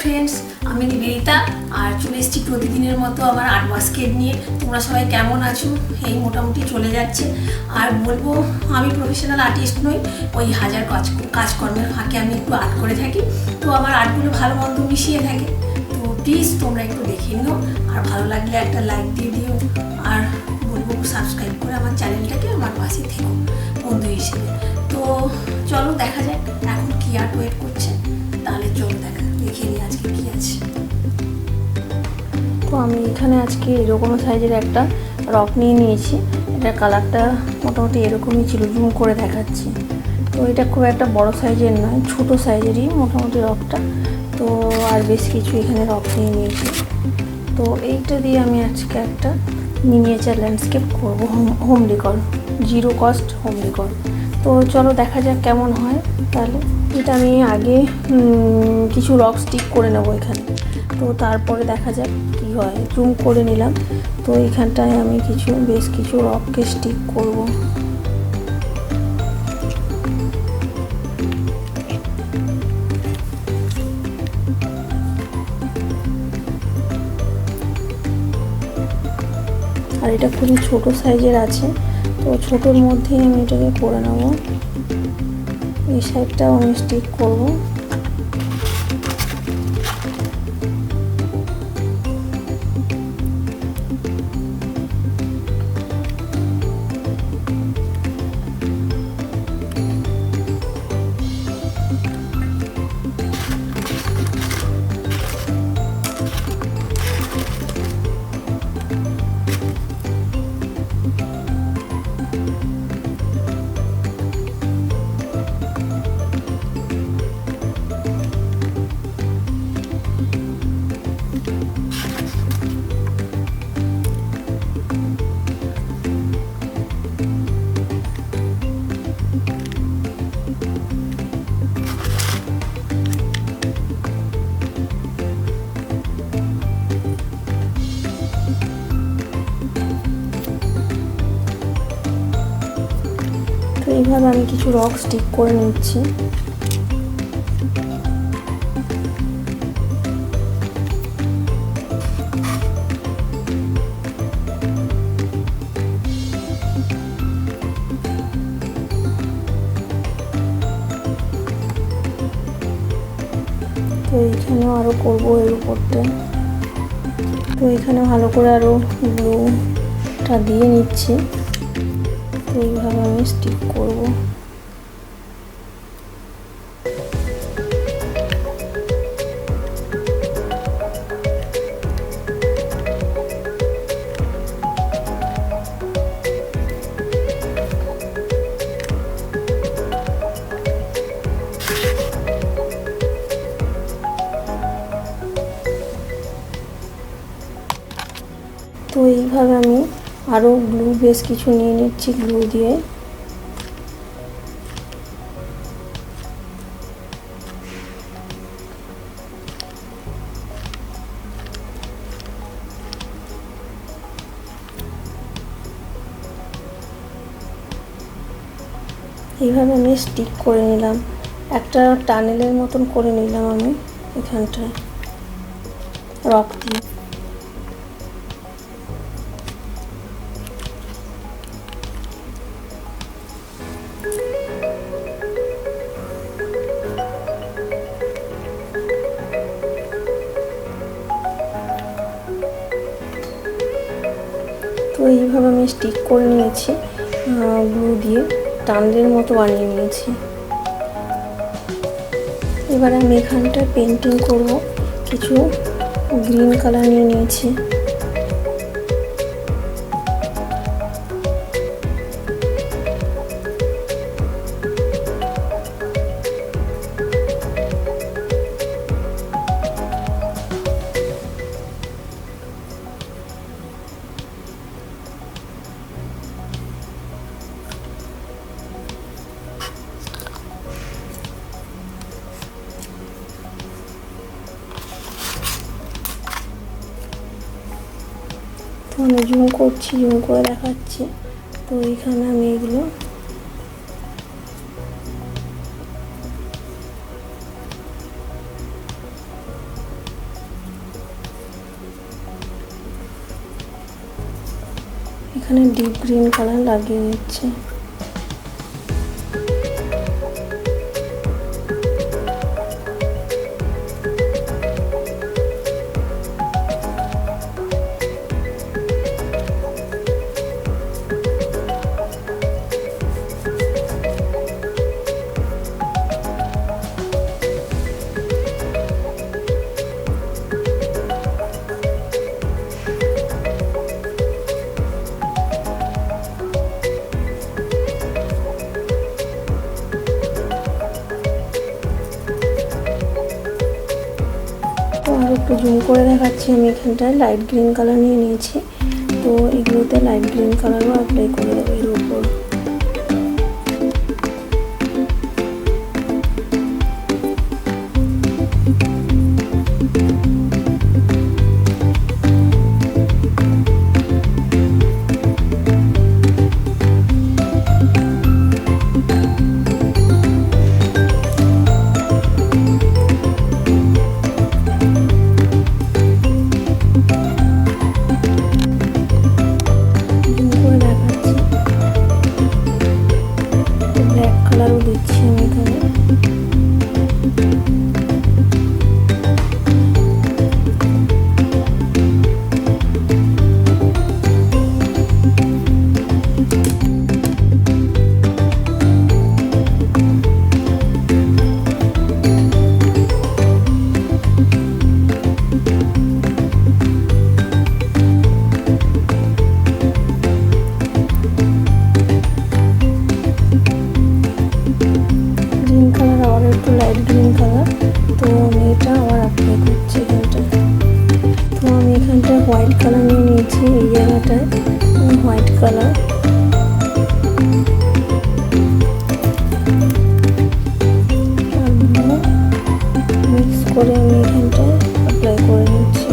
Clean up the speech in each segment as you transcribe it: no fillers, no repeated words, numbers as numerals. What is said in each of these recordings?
Friends, আমি নিবেদিতা আর চলে এসেছি প্রতিদিনের মতো আমার আর্ট বাস্কেট নিয়ে। তোমরা সবাই কেমন আছো? এই মোটামুটি চলে যাচ্ছে। আর বলবো, আমি প্রফেশনাল আর্টিস্ট নই, ওই হাজার কাজকর্মের ফাঁকে আমি একটু আর্ট করে থাকি। তো আমার আর্টগুলো ভালো মন্দ মিশিয়ে থাকে। তো প্লিজ তোমরা একটু দেখে নিও, আর ভালো লাগলে একটা লাইক দিয়ে দিও, আর বলবো সাবস্ক্রাইব করে আমার চ্যানেলটাকে আমার পাশে থেকো বন্ধু হিসেবে। তো চলো দেখা যাক এখন কি আর্ট ওয়েট করছে। তাহলে চলো দেখে নিই আজকে কি আছে। তো আমি এখানে আজকে এরকম সাইজের একটা রক নিয়ে নিয়েছি। এটার কালারটা মোটামুটি এরকমই ছিল, জুম করে দেখাচ্ছি। তো এটা খুব একটা বড় সাইজের নয়, ছোট সাইজেরই মোটামুটি রকটা। তো আর বেশ কিছু এখানে রক নিয়ে নিয়েছি। তো এইটা দিয়ে আমি আজকে একটা মিনিয়েচার ল্যান্ডস্কেপ করবো, home decor, zero cost home decor. তো চলো দেখা যাক কেমন হয়। তাহলে এটা আমি আগে কিছু রক স্টিক করে নেবো এখানে, তো তারপরে দেখা যাক কি হয়। জুম করে নিলাম। তো এইখানটায় আমি বেশ কিছু রককে স্টিক করব। আর এটা খুবই ছোট সাইজের আছে, তো ছোটোর মধ্যেই আমি এটাকে করে নেব। এই সাইডটাও আমি স্টিক করব। তো এইভাবে আমি কিছু রক স্টিক করে নিচ্ছি। তো এইখানেও আরও করবো এর উপরটা। তো এখানে ভালো করে আরও গ্লুটা দিয়ে নিচ্ছি। তো এইভাবে আমি স্টিক করব। তো এইভাবে আমি আরও গ্লু বেশ কিছু নিয়ে নিচ্ছি, গ্লু দিয়ে এইভাবে আমি স্টিক করে নিলাম। একটা টানেলের মতন করে নিলাম আমি এখানটায় রক দিয়ে। তো এইভাবে আমি স্টিক করে নিয়েছি, গ্লু দিয়ে টানেলের মতো বানিয়ে নিয়েছি। এবার আমি এখানটায় পেন্টিং করব। কিছু গ্রিন কালার নিয়ে নিয়েছি। তো আমি জুম করছি, জুম করে দেখাচ্ছি। তো এখানে আমি এগুলো এখানে ডিপ গ্রিন কালার লাগিয়ে নিচ্ছি। আর একটু জুম করে দেখাচ্ছি, আমি এখানটায় লাইট গ্রিন কালার নিয়ে নিয়েছি। তো এগুলোতে লাইট গ্রিন কালারও অ্যাপ্লাই করে দেবো এর উপর। হোয়াইট কালার নিয়ে নিয়েছি, এই জায়গাটায় হোয়াইট কালার। আর ব্লু মিক্স করে আমি এখানটায় অ্যাপ্লাই করে নিচ্ছি।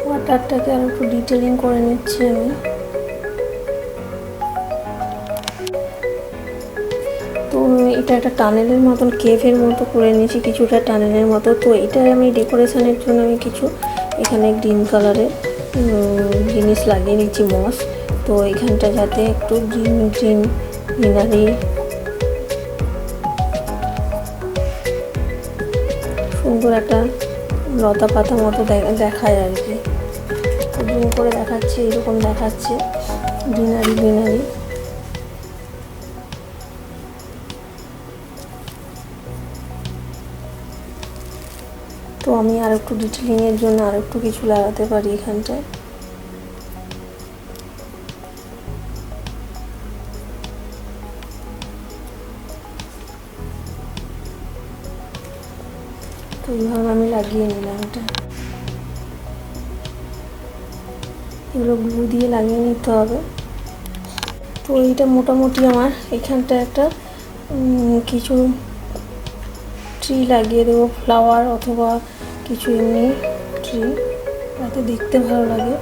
ওয়াটারটাকে আর একটু ডিটেলিং করে নিচ্ছি আমি। তো এটা একটা টানেলের মতন, কেভের মতো করে নিয়েছি, কিছুটা টানেলের মতো। তো এটা আমি ডেকোরেশনের জন্য আমি কিছু এখানে গ্রিন কালারের জিনিস লাগিয়ে নিচ্ছি, মস। তো এখানটা যাতে একটু গ্রিন গ্রিন গ্রিনারি সুন্দর একটা লতা পাতা মতো দেখায় আর কি। জুম করে দেখাচ্ছি, এরকম দেখাচ্ছে গ্রিনারি গ্রিনারি। তো আমি আর একটু ডিটেলিংয়ের জন্য আর একটু কিছু লাগাতে পারি এখানটায়। তো এইভাবে আমি লাগিয়ে নিলাম এটা। এগুলো গ্লু দিয়ে লাগিয়ে নিতে হবে। তো এইটা মোটামুটি আমার এখানটা একটা কিছু ট্রি লাগিয়ে দেবো, ফ্লাওয়ার অথবা কিছু এমনি ট্রি, যাতে দেখতে ভালো লাগে।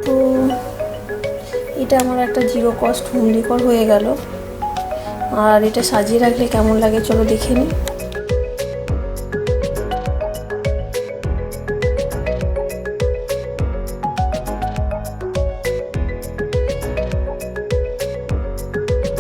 তো এটা আমার একটা জিরো কস্ট হোম ডেকর হয়ে গেল। আর এটা সাজিয়ে রাখলে কেমন লাগে চলো দেখে নিই।